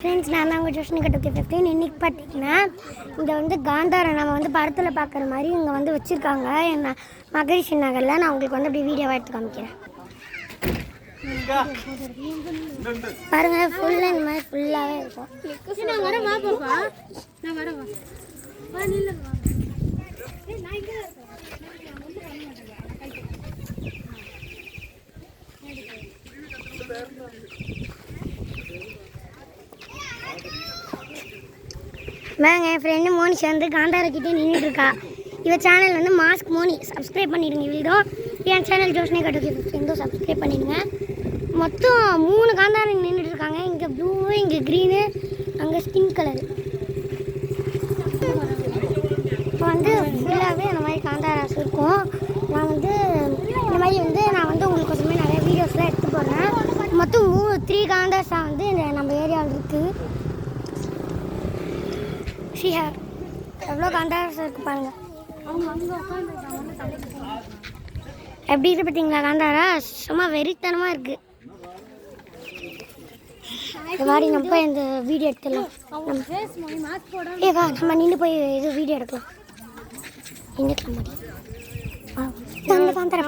Friends, நான் தான் உங்கள் ஜோஷினி கட்டுக்கு 15. இன்றைக்கி பார்த்தீங்கன்னா இங்கே வந்து காந்தாரை நம்ம வந்து படத்தில் பார்க்குற மாதிரி இங்கே வந்து வச்சுருக்காங்க. என்ன மகரிஷி நகரில் நான் உங்களுக்கு வந்து அப்படி வீடியோவாக எடுத்து காமிக்கிறேன். பாருங்கள், ஃபுல்லாக இந்த மாதிரி ஃபுல்லாகவே இருக்கும். வாங்க, என் ஃப்ரெண்டு மோனிஷா வந்து காந்தாரக்கிட்டே நின்றுட்டுருக்கா. இவள் சேனல் வந்து மாஸ்க் மோனி. சப்ஸ்கிரைப் பண்ணிடுங்க. வீடோ என் சேனல் ஜோஷினி கட்டுக்கு 15 சப்ஸ்கிரைப் பண்ணிடுங்க. மொத்தம் 3 காந்தாரம் நின்றுட்டுருக்காங்க. இங்கே ப்ளூ, இங்கே க்ரீனு, அங்கே ஸ்கின் கலரு. இப்போ வந்து ஃபுல்லாகவே அந்த மாதிரி காந்தாராஸ் இருக்கும். நான் வந்து இந்த மாதிரி வந்து நான் வந்து உங்களுக்கு கொஞ்சமே நிறைய வீடியோஸ்லாம் எடுத்து போடுறேன். மொத்தம் 3 காந்தாஸாக வந்து இந்த நம்ம ஏரியாவில் இருக்குது. எவ்வளோ காந்தாராஸ் இருக்குது பாருங்கள். எப்படி இருக்குது பார்த்தீங்களா காந்தாரா? சும்மா வெறித்தனமாக இருக்குது. இந்த மாதிரி நம்ம போய் இந்த வீடியோ எடுத்துடலாம். ஏவா, நம்ம நின்று போய் இது வீடியோ எடுக்கலாம். நின்றுக்கலாம் மாதிரி அந்த காந்தாரா